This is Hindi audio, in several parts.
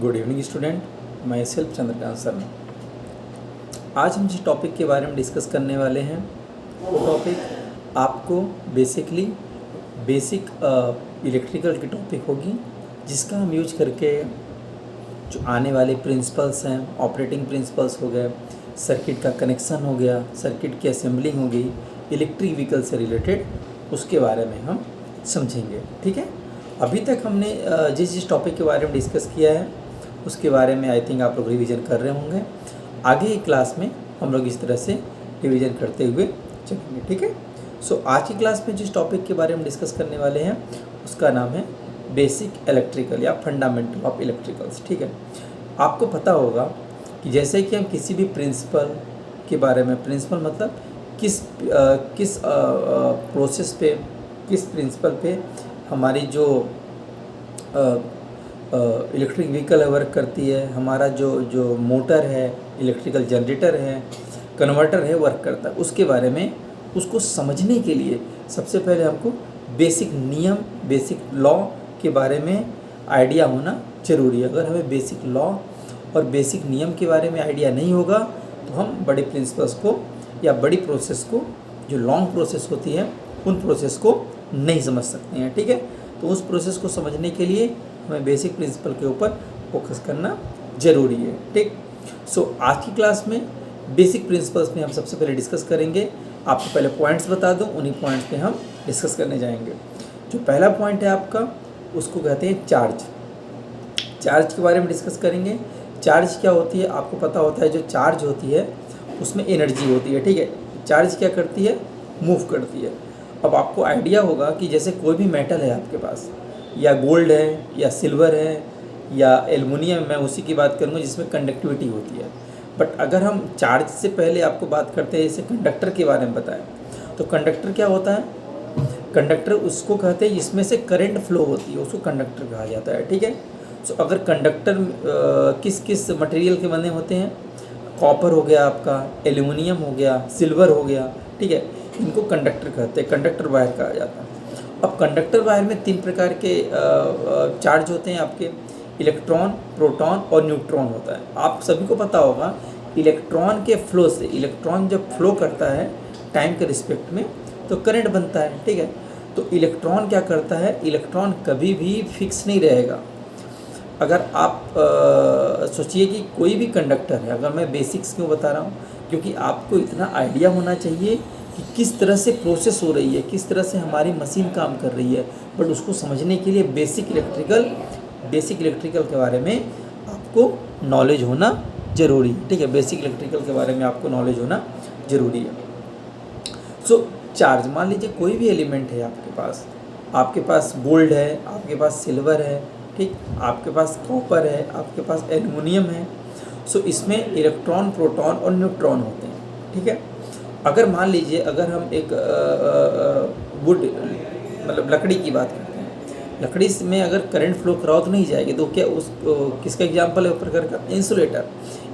Good evening student, my self Chandrakant Sharma. आज हम जिस टॉपिक के बारे में डिस्कस करने वाले हैं वो टॉपिक आपको बेसिक इलेक्ट्रिकल की टॉपिक होगी, जिसका हम यूज करके जो आने वाले प्रिंसिपल्स हैं, ऑपरेटिंग प्रिंसिपल्स हो गए, सर्किट का कनेक्शन हो गया, सर्किट की असेंबलिंग हो गई, इलेक्ट्रिक व्हीकल से रिलेटेड उसके बारे में हम समझेंगे। ठीक है, अभी तक हमने जिस टॉपिक के बारे में डिस्कस किया है उसके बारे में आई थिंक आप लोग रिवीजन कर रहे होंगे। आगे की क्लास में हम लोग इस तरह से रिवीजन करते हुए चलेंगे। ठीक है, सो आज की क्लास में जिस टॉपिक के बारे में डिस्कस करने वाले हैं उसका नाम है बेसिक इलेक्ट्रिकल या फंडामेंटल ऑफ इलेक्ट्रिकल्स। ठीक है, आपको पता होगा कि जैसे कि हम किसी भी प्रिंसिपल के बारे में, प्रिंसिपल मतलब किस प्रोसेस पे, किस प्रिंसिपल पे हमारी जो इलेक्ट्रिक व्हीकल वर्क करती है, हमारा जो मोटर है, इलेक्ट्रिकल जनरेटर है, कन्वर्टर है, वर्क करता है, उसके बारे में उसको समझने के लिए सबसे पहले हमको बेसिक नियम, बेसिक लॉ के बारे में आइडिया होना ज़रूरी है। अगर हमें बेसिक लॉ और बेसिक नियम के बारे में आइडिया नहीं होगा तो हम बड़े प्रिंसिपल्स को या बड़ी प्रोसेस को, जो लॉन्ग प्रोसेस होती है, उन प्रोसेस को नहीं समझ सकते हैं। ठीक है, तो उस प्रोसेस को समझने के लिए हमें बेसिक प्रिंसिपल के ऊपर फोकस करना ज़रूरी है। ठीक, सो आज की क्लास में बेसिक प्रिंसिपल्स में हम सबसे पहले डिस्कस करेंगे। आपको पहले पॉइंट्स बता दूं, उन्हीं पॉइंट्स पे हम डिस्कस करने जाएंगे। जो पहला पॉइंट है आपका, उसको कहते हैं चार्ज। चार्ज के बारे में डिस्कस करेंगे। चार्ज क्या होती है आपको पता होता है, जो चार्ज होती है उसमें एनर्जी होती है। ठीक है, चार्ज क्या करती है, मूव करती है। अब आपको आइडिया होगा कि जैसे कोई भी मेटल है आपके पास, या गोल्ड है या सिल्वर है या एल्युमिनियम, मैं उसी की बात करूँगा जिसमें कंडक्टिविटी होती है। बट अगर हम चार्ज से पहले आपको बात करते हैं, जैसे कंडक्टर के बारे में बताएं, तो कंडक्टर क्या होता है, कंडक्टर उसको कहते हैं जिसमें से करंट फ्लो होती है, उसको कंडक्टर कहा जाता है। ठीक है, सो अगर कंडक्टर किस किस मटेरियल के बने होते हैं, कॉपर हो गया आपका, एल्युमिनियम हो गया, सिल्वर हो गया, ठीक है, इनको कंडक्टर कहते हैं, कंडक्टर वायर कहा जाता है। अब कंडक्टर वायर में 3 प्रकार के चार्ज होते हैं आपके, इलेक्ट्रॉन, प्रोटॉन और न्यूट्रॉन होता है। आप सभी को पता होगा इलेक्ट्रॉन के फ्लो से, इलेक्ट्रॉन जब फ्लो करता है टाइम के रिस्पेक्ट में तो करंट बनता है। ठीक है, तो इलेक्ट्रॉन क्या करता है, इलेक्ट्रॉन कभी भी फिक्स नहीं रहेगा। अगर आप सोचिए कि कोई भी कंडक्टर है, अगर मैं बेसिक्स क्यों बता रहा हूँ, क्योंकि आपको इतना आइडिया होना चाहिए कि किस तरह से प्रोसेस हो रही है, किस तरह से हमारी मशीन काम कर रही है। बट उसको समझने के लिए बेसिक इलेक्ट्रिकल के बारे में आपको नॉलेज होना ज़रूरी है। ठीक है, बेसिक इलेक्ट्रिकल के बारे में आपको नॉलेज होना ज़रूरी है। सो चार्ज, मान लीजिए कोई भी एलिमेंट है आपके पास गोल्ड है, आपके पास सिल्वर है, ठीक, आपके पास कॉपर है, आपके पास एल्युमिनियम है। सो इसमें इलेक्ट्रॉन, प्रोटॉन और न्यूट्रॉन होते हैं। ठीक है, अगर मान लीजिए अगर हम एक वुड मतलब लकड़ी की बात करते हैं, लकड़ी में अगर करंट फ्लो कराओ तो नहीं जाएगी, तो क्या उस किसका एग्जांपल है ऊपर का,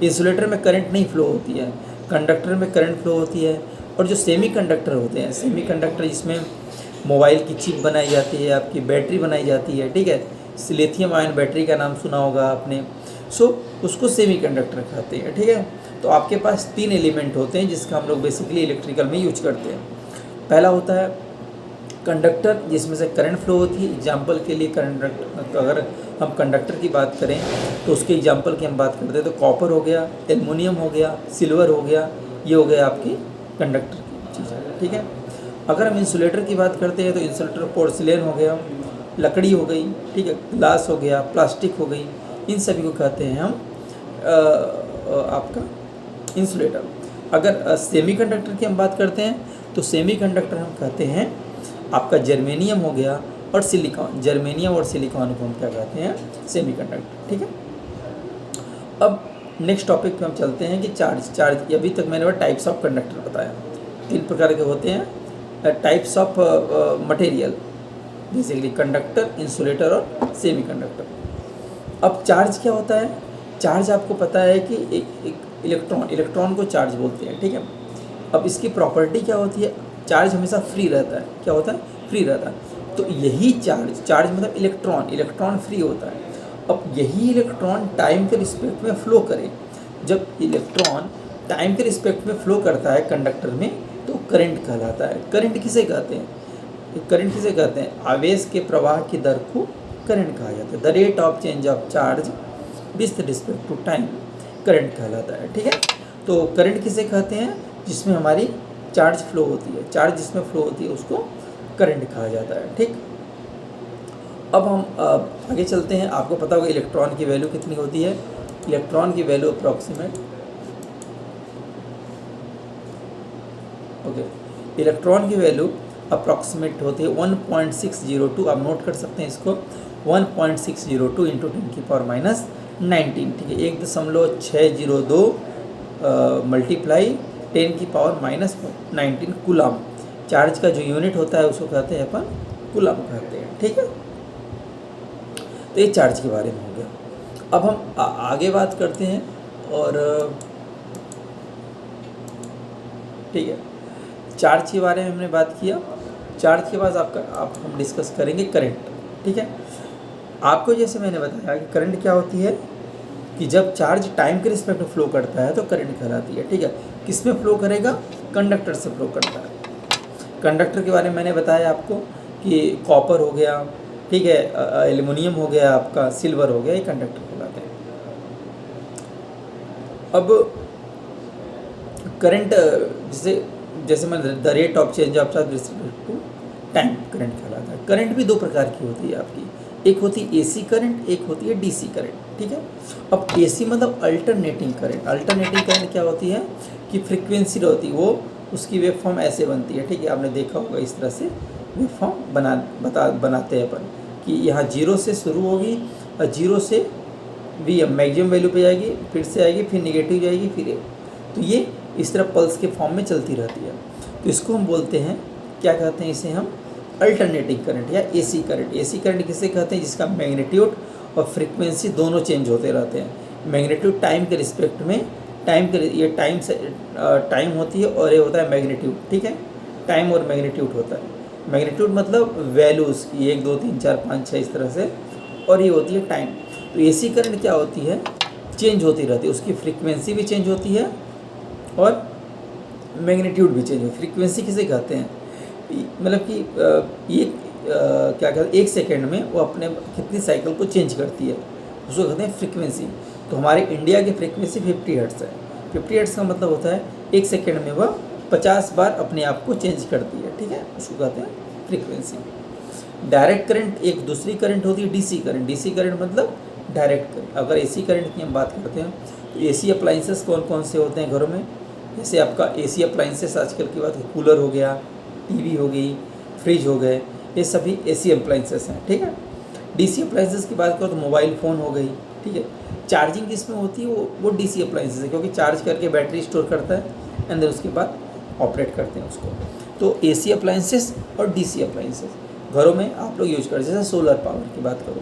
इंसुलेटर में करंट नहीं फ्लो होती है, कंडक्टर में करंट फ्लो होती है। और जो सेमी कंडक्टर होते हैं, सेमी कंडक्टर जिसमें मोबाइल की चिप बनाई जाती है, आपकी बैटरी बनाई जाती है, ठीक है, लिथियम आयन बैटरी का नाम सुना होगा आपने। सो उसको सेमी कंडक्टर कहते हैं। ठीक है, तो आपके पास 3 एलिमेंट होते हैं जिसका हम लोग बेसिकली इलेक्ट्रिकल में यूज करते हैं। पहला होता है कंडक्टर, जिसमें से करंट फ्लो होती है। एग्जांपल के लिए कंडक्टर, अगर हम कंडक्टर की बात करें तो उसके एग्जांपल की हम बात करते हैं तो कॉपर हो गया, एल्युमिनियम हो गया, सिल्वर हो गया, ये हो गया आपकी कंडक्टर की चीज़ें। ठीक है, अगर हम इंसुलेटर की बात करते हैं तो इंसुलेटर पोर्सिलेन हो गया, लकड़ी हो गई, ठीक है, ग्लास हो गया, प्लास्टिक हो गई, इन सभी को कहते हैं हम आपका इंसुलेटर। अगर सेमीकंडक्टर की हम बात करते हैं तो सेमीकंडक्टर हम कहते हैं आपका जर्मेनियम हो गया और सिलिकॉन, जर्मेनियम और सिलिकॉन को हम क्या कहते हैं, सेमीकंडक्टर। ठीक है, अब नेक्स्ट टॉपिक पे हम चलते हैं कि चार्ज अभी तक मैंने टाइप्स ऑफ कंडक्टर बताया, 3 प्रकार के होते हैं, types of material, basically conductor, insulator और सेमीकंडक्टर। अब चार्ज क्या होता है, चार्ज आपको पता है कि एक इलेक्ट्रॉन को चार्ज बोलते हैं। ठीक है, अब इसकी प्रॉपर्टी क्या होती है, चार्ज हमेशा फ्री रहता है। क्या होता है, फ्री रहता है। तो यही चार्ज मतलब इलेक्ट्रॉन फ्री होता है। अब यही इलेक्ट्रॉन टाइम के रिस्पेक्ट में फ्लो करे, जब इलेक्ट्रॉन टाइम के रिस्पेक्ट में फ्लो करता है कंडक्टर में तो करंट कहलाता है। करंट किसे कहते हैं? करंट किसे कहते हैं? आवेश के प्रवाह की दर को करंट कहा जाता है। The rate of change of charge with respect to time current कहलाता है। ठीक है, तो करंट किसे कहते हैं? जिसमें हमारी चार्ज फ्लो होती है, चार्ज जिसमें फ्लो होती है उसको करंट कहा जाता है। ठीक, अब हम आगे चलते हैं। आपको पता होगा इलेक्ट्रॉन की वैल्यू कितनी होती है। इलेक्ट्रॉन की वैल्यू अप्रॉक्सीमेट इलेक्ट्रॉन की वैल्यू अप्रॉक्सीमेट होती है 1.602। आप नोट कर सकते हैं इसको, 1.602 इंटू 10⁻⁹। ठीक है, 1.602 मल्टीप्लाई 10⁻⁻19 कूलम। चार्ज का जो यूनिट होता है उसको कहते हैं अपन कूलम कहते हैं। ठीक है, तो ये चार्ज के बारे में हो गया। अब हम आगे बात करते हैं और ठीक है, चार्ज के बारे में हमने बात किया। चार्ज के बाद हम डिस्कस करेंगे करंट। ठीक है, आपको जैसे मैंने बताया कि करंट क्या होती है कि जब चार्ज टाइम के रिस्पेक्ट में फ्लो करता है तो करंट कहलाती है। ठीक है, किस में फ्लो करेगा? कंडक्टर से फ्लो करता है। कंडक्टर के बारे में मैंने बताया आपको कि कॉपर हो गया, ठीक है, एल्युमिनियम हो गया, आपका सिल्वर हो गया, ये कंडक्टर कहलाते हैं। अब करंट जैसे मैंने the rate of change of charge respect to time current कहलाता है। करंट भी दो प्रकार की होती है आपकी, एक होती है एसी करंट, एक होती है डीसी करंट। ठीक है, अब एसी मतलब अल्टरनेटिंग करंट। अल्टरनेटिंग करंट क्या होती है कि फ्रीक्वेंसी होती है, वो उसकी वेव फॉर्म ऐसे बनती है। ठीक है, आपने देखा होगा इस तरह से वेव फॉर्म बनाते हैं अपन कि यहाँ 0 से शुरू होगी और 0 से वीएम मैक्सिमम वैल्यू पे जाएगी, फिर से आएगी, फिर निगेटिव जाएगी, फिर ये, तो ये इस तरह पल्स के फॉर्म में चलती रहती है। तो इसको हम बोलते हैं, क्या कहते हैं इसे हम? अल्टरनेटिंग करंट या एसी करंट। एसी करंट किसे कहते हैं? जिसका मैग्नीट्यूड और फ्रीक्वेंसी दोनों चेंज होते रहते हैं। मैग्नीट्यूड टाइम के रिस्पेक्ट में, ये टाइम होती है और ये होता है मैग्नीट्यूड। ठीक है, टाइम और मैग्नीट्यूड होता है। मैग्नीट्यूड मतलब वैल्यूज़ की 1 2 3 4 5 6 इस तरह से, और ये होती है टाइम। तो एसी करंट क्या होती है? चेंज होती रहती है, उसकी फ्रीक्वेंसी भी चेंज होती है और मैग्नीट्यूड भी चेंज होती है। फ्रीक्वेंसी किसे कहते हैं? मतलब कि ये क्या कहते हैं, 1 सेकेंड में वो अपने कितनी साइकिल को चेंज करती है, उसको कहते हैं फ्रीक्वेंसी। तो हमारे इंडिया की फ्रीक्वेंसी 50 हर्ट्ज़ है। 50 हर्ट्ज़ का मतलब होता है 1 सेकेंड में वह 50 बार अपने आप को चेंज करती है। ठीक है, उसको कहते हैं फ्रीक्वेंसी। डायरेक्ट करंट एक दूसरी करंट होती है डीसी करंट। डीसी करंट मतलब डायरेक्ट करंट। अगर एसी करंट की हम बात करते हैं तो एसी अप्लाइंसेस कौन कौन से होते हैं घरों में? जैसे आपका एसी अप्लाइंसेस आजकल की बात है, कूलर हो गया, टीवी हो गई, फ्रिज हो गए, ये सभी एसी अप्लाइंसेस हैं। ठीक है, डीसी अप्लाइंसेस की बात करो तो मोबाइल फ़ोन हो गई। ठीक है, चार्जिंग किसमें होती है? वो डीसी अप्लाइंसेस है, क्योंकि चार्ज करके बैटरी स्टोर करता है एंड देन उसके बाद ऑपरेट करते हैं उसको। तो एसी अप्लाइंसेस और डीसी अप्लाइंसेस घरों में आप लोग यूज करते हैं। जैसे सोलर पावर की बात करो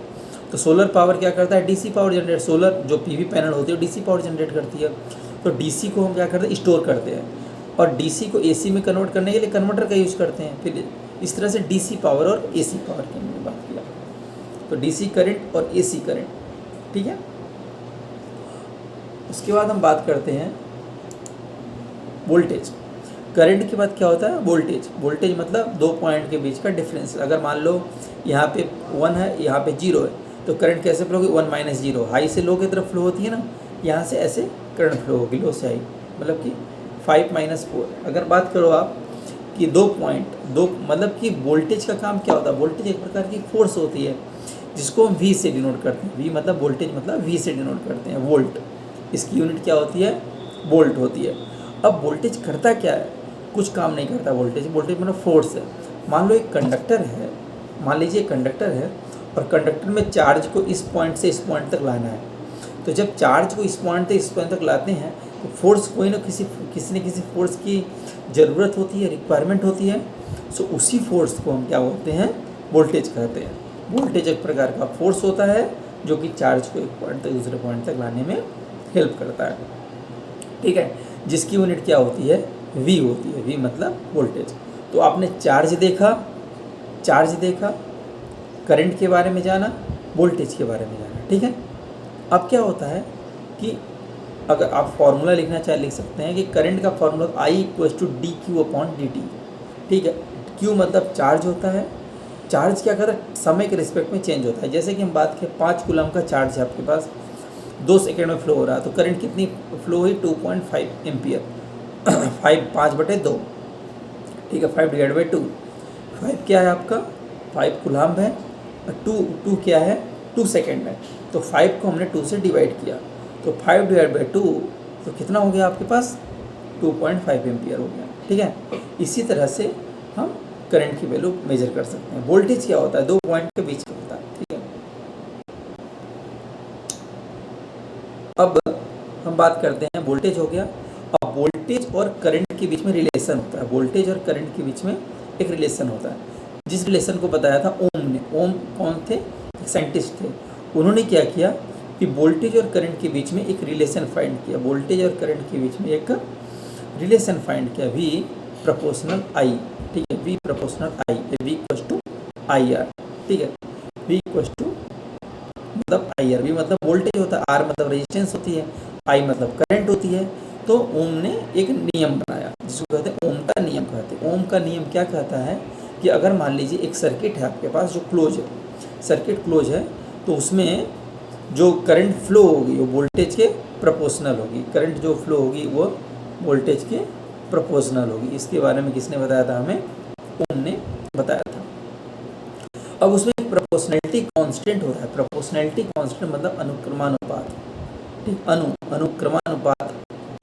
तो सोलर पावर क्या करता है? DC power generate. सोलर जो पीवी पैनल होती है वो डीसी पावर जनरेट करती है। तो डीसी को हम क्या करते हैं? स्टोर करते हैं, और डीसी को एसी में कन्वर्ट करने के लिए कन्वर्टर का यूज करते हैं। फिर इस तरह से डीसी पावर और एसी पावर की हमने बात किया। तो डीसी करंट और एसी करंट। ठीक है, उसके बाद हम बात करते हैं वोल्टेज। करंट के बाद क्या होता है? वोल्टेज। वोल्टेज मतलब 2 पॉइंट के बीच का डिफरेंस। अगर मान लो यहाँ पे 1 है, यहाँ पे 0 है, तो करंट कैसे फ्लो होगी? 1 - 0। हाई से लो की तरफ फ्लो होती है ना, यहाँ से ऐसे करंट फ्लो होगी, लो से हाई, मतलब कि 5 - 4। अगर बात करो आप कि 2 मतलब कि वोल्टेज का काम क्या होता है? वोल्टेज एक प्रकार की फोर्स होती है जिसको हम वी से डिनोट करते हैं। वी मतलब वोल्टेज मतलब वी से डिनोट करते हैं, वोल्ट। इसकी यूनिट क्या होती है? वोल्ट होती है। अब वोल्टेज करता क्या है? कुछ काम नहीं करता वोल्टेज मतलब फोर्स है। मान लो एक कंडक्टर है, मान लीजिए कंडक्टर है और कंडक्टर में चार्ज को इस पॉइंट से इस पॉइंट तक लाना है। तो जब चार्ज को इस पॉइंट से इस पॉइंट तक लाते हैं तो फोर्स कोई ना किसी न किसी फोर्स की ज़रूरत होती है, रिक्वायरमेंट होती है। सो उसी फोर्स को हम क्या बोलते हैं? वोल्टेज कहते हैं। वोल्टेज एक प्रकार का फोर्स होता है जो कि चार्ज को एक पॉइंट तक दूसरे पॉइंट तक लाने में हेल्प करता है। ठीक है, जिसकी यूनिट क्या होती है? वी होती है। वी मतलब वोल्टेज। तो आपने चार्ज देखा, करंट के बारे में जाना, वोल्टेज के बारे में जाना। ठीक है। अब क्या होता है कि अगर आप फॉर्मूला लिखना चाहे लिख सकते हैं कि करंट का फॉर्मूला I = dq/dt। ठीक है, Q मतलब चार्ज होता है। चार्ज क्या करता है, समय के रिस्पेक्ट में चेंज होता है। जैसे कि हम बात करें 5 कूलम का चार्ज है आपके पास, 2 सेकेंड में फ्लो हो रहा है, तो करंट कितनी फ्लो हुई, 2.5 एम्पियर। 5/2, ठीक है, 5/2। 5 क्या है आपका, 5 कूलम है, 2 क्या है, 2 सेकेंड है। तो 5 को हमने 2 से डिवाइड किया, तो 5/2 तो कितना हो गया आपके पास, 2.5 एम्पियर हो गया। ठीक है, इसी तरह से हम करंट की वैल्यू मेजर कर सकते हैं। वोल्टेज क्या होता है, 2 पॉइंट के बीच का होता है। ठीक है, अब हम बात करते हैं, वोल्टेज हो गया। अब वोल्टेज और करंट के बीच में रिलेशन होता है। वोल्टेज और करंट के बीच में एक रिलेशन होता है, जिस रिलेशन को बताया था ओम ने। ओम कौन थे, एक साइंटिस्ट थे। उन्होंने क्या किया कि वोल्टेज और करंट के बीच में एक रिलेशन फाइंड किया। वोल्टेज और करंट के बीच में एक रिलेशन फाइंड किया, V प्रोपोर्शनल I। ठीक है, V proportional I, V = IR। ठीक है, V = मतलब IR। V मतलब वोल्टेज होता है, R मतलब रेजिस्टेंस होती है, I मतलब करंट होती है। तो ओम ने एक नियम बनाया जिसको कहते हैं ओम का नियम कहते हैं। ओम का नियम क्या कहता है कि अगर मान लीजिए एक सर्किट है आपके पास जो क्लोज है, सर्किट क्लोज है, तो उसमें जो करंट फ्लो होगी वो वोल्टेज के प्रोपोर्शनल होगी। करंट जो फ्लो होगी वो वोल्टेज के प्रोपोर्शनल होगी। इसके बारे में किसने बताया था हमें, ओम ने बताया था। अब उसमें एक प्रोपोर्शनैलिटी कांस्टेंट होता है। प्रोपोर्शनैलिटी कांस्टेंट मतलब अनुक्रमानुपात। ठीक, अनुक्रमानुपात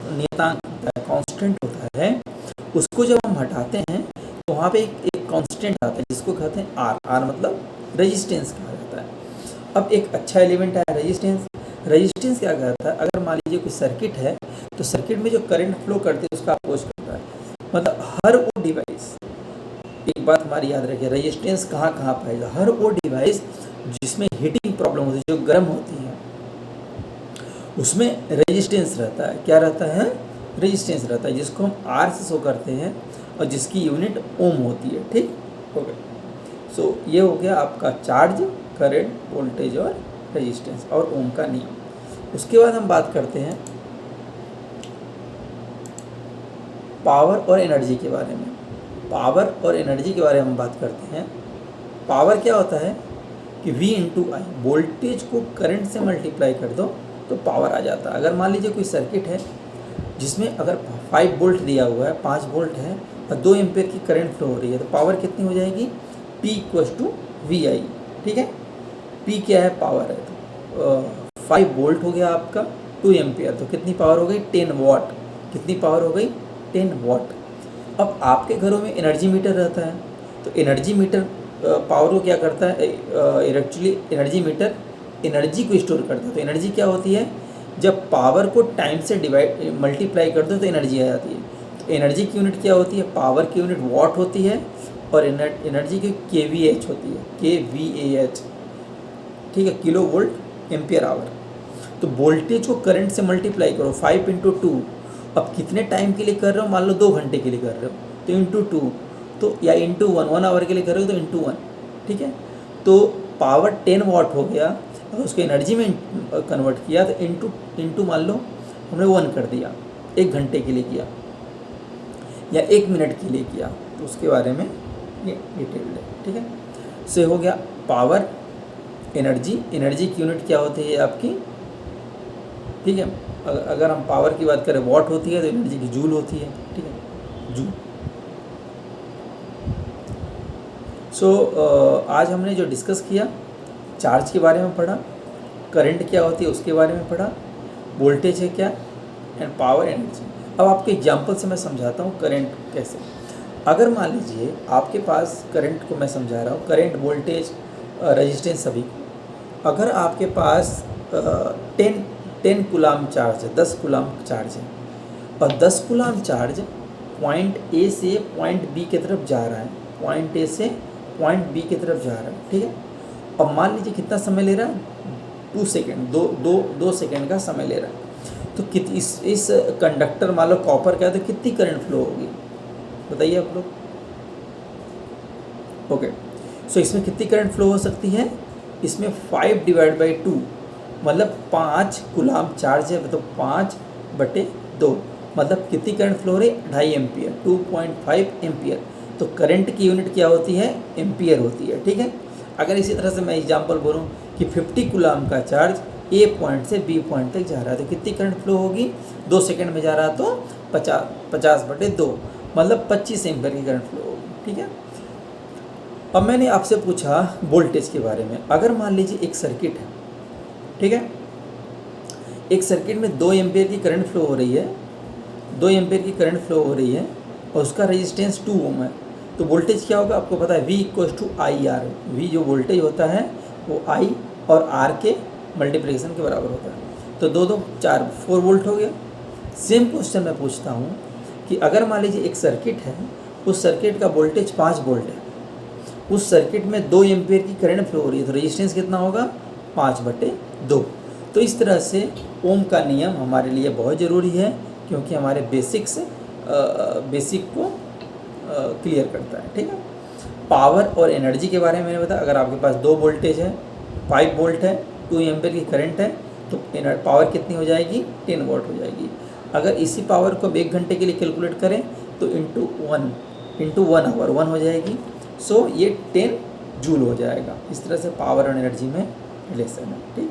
नियतांक होता है, कांस्टेंट होता है। उसको जब हम हटाते हैं तो वहाँ पे एक कांस्टेंट आता है जिसको कहते हैं R मतलब रेजिस्टेंस कहा जाता है। अब एक अच्छा एलिमेंट है रेजिस्टेंस। रेजिस्टेंस क्या कहता है, अगर मान लीजिए कोई सर्किट है तो सर्किट में जो करंट फ्लो करते हैं उसका अपोज करता है। मतलब हर वो डिवाइस, एक बात हमारी याद रखिए, रेजिस्टेंस कहाँ कहाँ पाएगा, हर वो डिवाइस जिसमें हीटिंग प्रॉब्लम होती है, जो गर्म होती है, उसमें रेजिस्टेंस रहता है। क्या रहता है, रेजिस्टेंस रहता है, जिसको हम R से शो करते हैं और जिसकी यूनिट ओम होती है। ठीक हो गया। सो ये हो गया आपका चार्ज, करंट, वोल्टेज और रेजिस्टेंस और ओम का नियम। उसके बाद हम बात करते हैं पावर और एनर्जी के बारे में। पावर और एनर्जी के बारे में हम बात करते हैं। पावर क्या होता है कि V × I, वोल्टेज को करंट से मल्टीप्लाई कर दो तो पावर आ जाता है। अगर मान लीजिए कोई सर्किट है जिसमें अगर 5 वोल्ट दिया हुआ है, 5 वोल्ट है और 2 एम्पियर की करंट फ्लो हो रही है, तो पावर कितनी हो जाएगी, P = VI। ठीक है, P क्या है, पावर है। तो 5 वोल्ट हो गया आपका, 2 एम्पियर, तो कितनी पावर हो गई, 10 वाट। कितनी पावर हो गई, 10 वाट। अब आपके घरों में एनर्जी मीटर रहता है, तो एनर्जी मीटर पावर को क्या करता है, एक्चुअली एनर्जी मीटर एनर्जी को स्टोर करता है। तो एनर्जी क्या होती है, जब पावर को टाइम से मल्टीप्लाई कर दो तो एनर्जी आ जाती है। तो एनर्जी की यूनिट क्या होती है, पावर की यूनिट वाट होती है और एनर्जी की kVH होती है, kVAH। ठीक है, किलो वोल्ट एम्पियर आवर। तो वोल्टेज को करंट से मल्टीप्लाई करो, 5 × 2। अब कितने टाइम के लिए कर रहे हो, मान लो 2 घंटे के लिए कर रहे हो तो × 2, तो या × 1 आवर के लिए कर रहे हो तो × 1। ठीक है, तो पावर 10 वाट हो गया, और उसको एनर्जी में कन्वर्ट किया तो इंटू मान लो हमने 1 कर दिया, 1 घंटे के लिए किया या 1 मिनट के लिए किया, तो उसके बारे में ये डिटेल्ड है। ठीक है, से हो गया पावर, एनर्जी। एनर्जी की यूनिट क्या होती है आपकी, ठीक है, अगर हम पावर की बात करें वाट होती है, तो एनर्जी की जूल होती है। ठीक है, जूल। सो आज हमने जो डिस्कस किया, चार्ज के बारे में पढ़ा, करंट क्या होती है उसके बारे में पढ़ा, वोल्टेज है क्या, एंड पावर, एनर्जी। अब आपके एग्जांपल से मैं समझाता हूँ करंट कैसे। अगर मान लीजिए आपके पास करंट को मैं समझा रहा हूँ, करंट, वोल्टेज, रेजिस्टेंस सभी को। अगर आपके पास 10 कूलम चार्ज है, 10 कूलम चार्ज है, और 10 कूलम चार्ज पॉइंट A से पॉइंट B की तरफ जा रहा है, पॉइंट A से पॉइंट B की तरफ जा रहा है। ठीक है, और मान लीजिए कितना समय ले रहा है, 2 सेकेंड, दो सेकेंड का समय ले रहा है। तो इस कंडक्टर मान लो कॉपर का है, तो कितनी करंट फ्लो होगी बताइए आप लोग। ओके, सो इसमें कितनी करंट फ्लो हो सकती है, इसमें 5/2 मतलब 5 कूलाम चार्ज है, तो 5/2, मतलब कितनी करंट फ्लो हो रही है, 2.5 एम्पियर, 2.5 एम्पियर। तो करंट की यूनिट क्या होती है, एम्पियर होती है, ठीक है। अगर इसी तरह से मैं एग्जांपल बोलूँ कि 50 कूलाम का चार्ज ए पॉइंट से बी पॉइंट तक जा रहा है, तो कितनी करंट फ्लो होगी, 2 सेकंड में जा रहा तो 50/2, मतलब 25 एम्पियर की करंट फ्लो होगी, ठीक है। अब मैंने आपसे पूछा वोल्टेज के बारे में। अगर मान लीजिए एक सर्किट है, ठीक है, एक सर्किट में 2 एम्पियर की करंट फ्लो हो रही है, 2 एम्पियर की करंट फ्लो हो रही है और उसका रेजिस्टेंस 2 ओम है, तो वोल्टेज क्या होगा आपको पता है, V = IR। V जो वोल्टेज होता है वो I और R के मल्टीप्लिकेशन के बराबर होता है। तो 2 2 4 4 वोल्ट हो गया। सेम क्वेश्चन मैं पूछता हूँ कि अगर मान लीजिए एक सर्किट है, उस सर्किट का वोल्टेज 5 वोल्ट है, उस सर्किट में 2 एम्पियर की करंट फ्लो हो रही है, तो रेजिस्टेंस कितना होगा, 5/2। तो इस तरह से ओम का नियम हमारे लिए बहुत ज़रूरी है, क्योंकि हमारे बेसिक को क्लियर करता है, ठीक है। पावर और एनर्जी के बारे में मैंने बताया। अगर आपके पास 2 वोल्टेज है, 5 वोल्ट है, 2 एम्पियर की करंट है, तो पावर कितनी हो जाएगी, 10 वॉट हो जाएगी। अगर इसी पावर को 1 घंटे के लिए कैलकुलेट करें तो इंटू 1 आवर 1 हो जाएगी। सो ये 10 जूल हो जाएगा। इस तरह से पावर और एनर्जी में रिलेशन है, ठीक।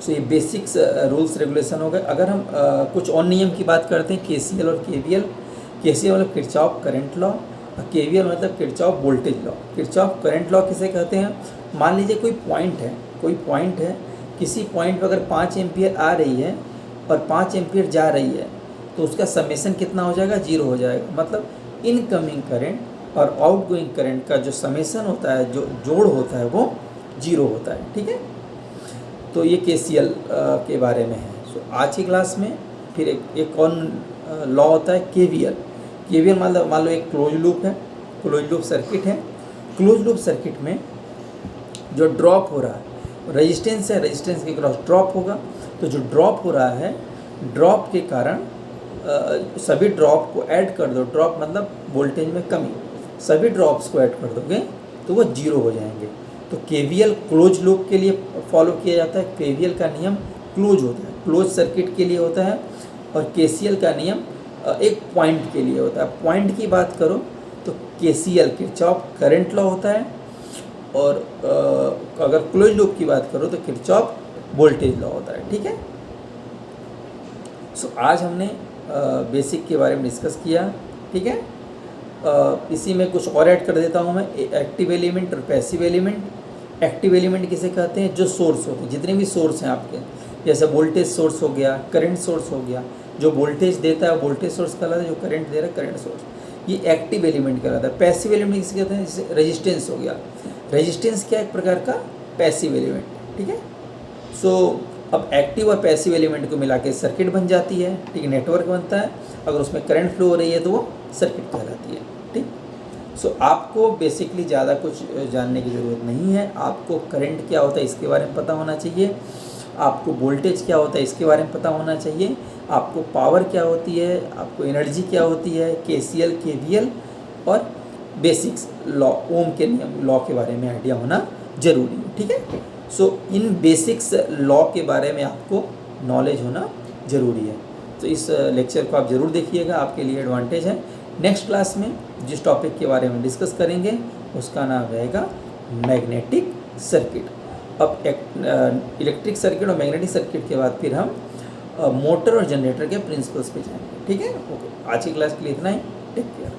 सो ये बेसिक्स रूल्स रेगुलेशन हो गए। अगर हम कुछ और नियम की बात करते हैं, KCL और KVL। KCL मतलब किरचॉफ करंट लॉ, और KVL मतलब Kirchhoff voltage law. Kirchhoff current law किसे कहते हैं, मान लीजिए कोई पॉइंट है, किसी पॉइंट पर अगर 5 एम्पियर आ रही है और 5 एम्पियर जा रही है, तो उसका समेशन कितना हो जाएगा, 0 हो जाएगा। मतलब इनकमिंग करंट और आउटगोइंग करंट का जो समेशन होता है, जो जोड़ होता है, वो 0 होता है, ठीक है। तो ये KCL के बारे में है। सो आज की क्लास में फिर एक और लॉ होता है KVL मतलब मान लो एक क्लोज लूप है, क्लोज लूप सर्किट है। क्लोज लूप सर्किट में जो ड्रॉप हो रहा है, रेजिस्टेंस है, रेजिस्टेंस के क्रॉस ड्रॉप होगा। तो जो ड्रॉप हो रहा है, ड्रॉप के कारण सभी ड्रॉप को ऐड कर दो, ड्रॉप मतलब वोल्टेज में कमी, सभी ड्रॉप्स को ऐड कर दोगे तो वो 0 हो जाएंगे। तो KVL क्लोज लूप के लिए फॉलो किया जाता है। KVL का नियम क्लोज होता है, क्लोज सर्किट के लिए होता है, और KCL का नियम एक पॉइंट के लिए होता है। पॉइंट की बात करो तो KCL किरचॉफ करंट लॉ होता है, और अगर क्लोज लूप की बात करो तो किरचॉफ वोल्टेज लॉ होता है, ठीक है। सो आज हमने बेसिक के बारे में डिस्कस किया, ठीक है। इसी में कुछ और ऐड कर देता हूँ मैं, एक्टिव एलिमेंट और पैसिव एलिमेंट। एक्टिव एलिमेंट किसे कहते हैं, जो सोर्स होते हैं, जितने भी सोर्स हैं आपके, जैसे वोल्टेज सोर्स हो गया, करंट सोर्स हो गया। जो वोल्टेज देता है वोल्टेज सोर्स कहलाता है, जो करंट दे रहा है करंट सोर्स, ये एक्टिव एलिमेंट कहलाता है। पैसिव एलिमेंट किसे कहते हैं, जैसे रेजिस्टेंस हो गया। रेजिस्टेंस क्या एक प्रकार का पैसिव एलिमेंट, ठीक है। सो अब एक्टिव और पैसिव एलिमेंट को मिला के सर्किट बन जाती है, ठीक है, नेटवर्क बनता है। अगर उसमें करंट फ्लो हो रही है तो वो सर्किट कहलाती है, ठीक। सो आपको बेसिकली ज़्यादा कुछ जानने की ज़रूरत नहीं है। आपको करंट क्या होता है इसके बारे में पता होना चाहिए, आपको वोल्टेज क्या होता है इसके बारे में पता होना चाहिए, आपको पावर क्या होती है, आपको एनर्जी क्या होती है, KCL KVL और बेसिक्स लॉ, ओम के नियम लॉ के बारे में आइडिया होना ज़रूरी है, ठीक है। सो इन बेसिक्स लॉ के बारे में आपको नॉलेज होना ज़रूरी है। तो इस लेक्चर को आप ज़रूर देखिएगा, आपके लिए एडवांटेज है। नेक्स्ट क्लास में जिस टॉपिक के बारे में डिस्कस करेंगे उसका नाम रहेगा मैग्नेटिक सर्किट। अब इलेक्ट्रिक सर्किट और मैग्नेटिक सर्किट के बाद फिर हम मोटर और जनरेटर के प्रिंसिपल्स पे जाएंगे, ठीक है। ओके, आज की क्लास के लिए इतना ही। Take care.